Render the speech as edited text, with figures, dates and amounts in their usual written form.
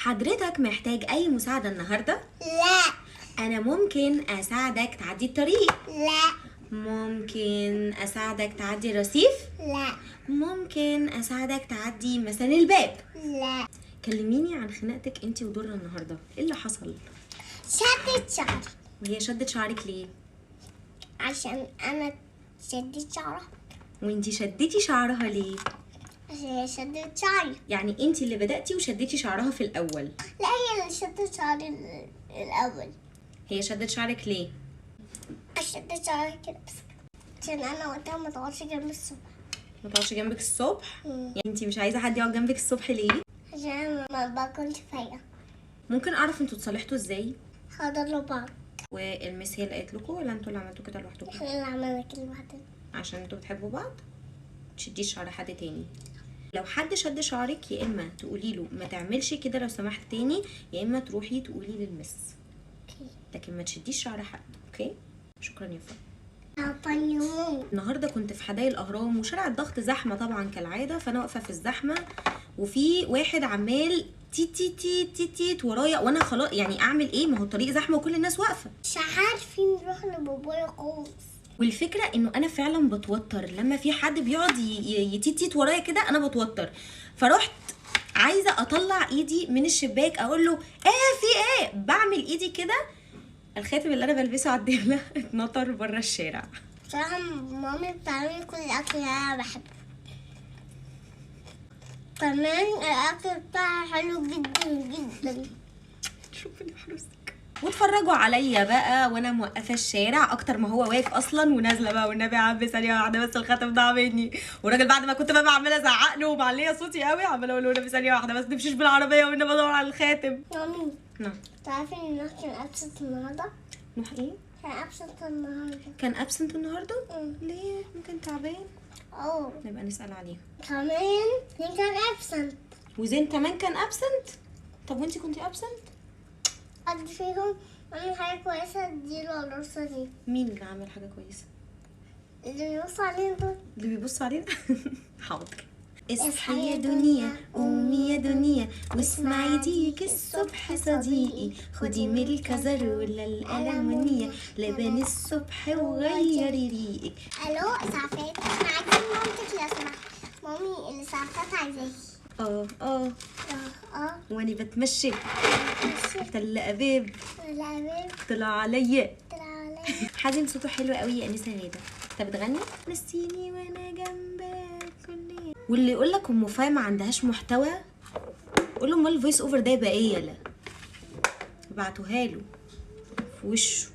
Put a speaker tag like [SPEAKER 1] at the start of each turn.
[SPEAKER 1] حضرتك محتاج اي مساعدة النهاردة؟
[SPEAKER 2] لا.
[SPEAKER 1] انا ممكن اساعدك تعدي الطريق.
[SPEAKER 2] لا.
[SPEAKER 1] ممكن اساعدك تعدي الرصيف.
[SPEAKER 2] لا.
[SPEAKER 1] ممكن اساعدك تعدي مثلا الباب.
[SPEAKER 2] لا.
[SPEAKER 1] كلميني عن خناقتك انتي ودورة النهاردة، ايه اللي حصل؟
[SPEAKER 2] شدت شعري
[SPEAKER 1] وهي شدت شعرك ليه؟
[SPEAKER 2] عشان انا شدت شعرها.
[SPEAKER 1] وانتي شدتي شعرها ليه؟
[SPEAKER 2] عشان هي شدت شعري.
[SPEAKER 1] يعني انتي اللي بدأتي وشدتي شعرها في الاول.
[SPEAKER 2] لا، هي اللي شدت شعري الاول.
[SPEAKER 1] هي شدت شعرك ليه؟
[SPEAKER 2] شدت شعري كده بس عشان انا وقتها ما تقعدش جنب الصبح.
[SPEAKER 1] ما تقعدش جنبك الصبح؟
[SPEAKER 2] مم.
[SPEAKER 1] يعني انتي مش عايزة حد يقعد جنبك الصبح ليه؟
[SPEAKER 2] عشان أنا ما بكونش فايقة.
[SPEAKER 1] ممكن اعرف انتوا اتصالحتوا ازاي؟
[SPEAKER 2] هضرب بعض.
[SPEAKER 1] والمس هي اللي قالت لكم ولا انتوا اللي عملتوا كده لوحدكم؟
[SPEAKER 2] احنا اللي عملنا كده لوحدنا.
[SPEAKER 1] عشان انتوا بتحبوا بعض؟ تشديش شعر حد تاني. لو حد شد شعرك يا اما تقولي له ما تعملش كده لو سمحت تاني، يا اما تروحي تقولي للمس. لكن ما تشديش شعر حد، اوكي؟ شكرا يا فندم. النهارده كنت في حدائق الاهرام وشارع الضغط زحمه طبعا كالعاده، فانا واقفه في الزحمه وفي واحد عمال تيت تيت تيت تيت تيت ورايا، وانا خلاص يعني اعمل ايه؟ ما هو الطريق زحمه وكل الناس واقفه.
[SPEAKER 2] مش عارفين نروح لبابايا خالص.
[SPEAKER 1] والفكره انه انا فعلا بتوتر لما في حد بيقعد يتيت ورايا كده، انا بتوتر. فرحت عايزه اطلع ايدي من الشباك اقول له ايه في ايه، بعمل ايدي كده، الخاتم اللي انا بلبسه على الدبله اتنطر بره الشارع.
[SPEAKER 2] بصراحة مامي بتعمل كل الأكل اللي أنا بحبه. كمان الأكل بتاعها حلو جدا جدا.
[SPEAKER 1] ربنا يحرسك. واتفرجوا عليا بقى وانا موقفه الشارع اكتر ما هو واقف اصلا، ونازله بقى والنبي يا عم ثانيه واحده بس الخاتم ضاع مني. والراجل بعد ما كنت بقى عماله ازعق له ومعليه صوتي قوي عماله اقول له النبي ثانيه واحده بس نمشيش بالعربيه والنبي بدور على الخاتم.
[SPEAKER 2] مامي
[SPEAKER 1] نعم.
[SPEAKER 2] تعرفي إن نوح كان أبسط النهاردة؟
[SPEAKER 1] نوح ايه؟
[SPEAKER 2] كان أبسط النهاردة.
[SPEAKER 1] كان ابسنت النهارده؟ ليه؟ ممكن تعبان؟ نبقى نسال عليه.
[SPEAKER 2] كمان مين كان أبسط؟
[SPEAKER 1] وزين كمان كان ابسنت؟ طب وانتي كنتي ابسنت؟
[SPEAKER 2] حد فيهم عمل حاجة كويسة اديله القرصة دي.
[SPEAKER 1] مين اللي عمل حاجه كويسه؟
[SPEAKER 2] اللي بيبص علينا دول.
[SPEAKER 1] اللي بيبص علينا؟ حاضر. اصحي يا دنيا قومي يا دنيا واسمعي ديك الصبح صديقي، خدي من الكزرولة الألمونية لبن الصبح وغيري ريقك.
[SPEAKER 2] ألو إسعافات، احنا عايزين مامتك لو سمحت. مامي الإسعافات عايزاكي.
[SPEAKER 1] اه
[SPEAKER 2] اه
[SPEAKER 1] واني بتمشى
[SPEAKER 2] ماشي.
[SPEAKER 1] تل أباب
[SPEAKER 2] لا بيب
[SPEAKER 1] طلع عليا.
[SPEAKER 2] طلع عليا.
[SPEAKER 1] حازم صوته حلو قوي يا أنسة غادة. انت بتغني؟ نسيني وانا جنبك كل. واللي يقول لك ام فاي ما عندهاش محتوى قول له امال الفويس اوفر ده يبقى ايه؟ يلا ابعتوها له في وشه.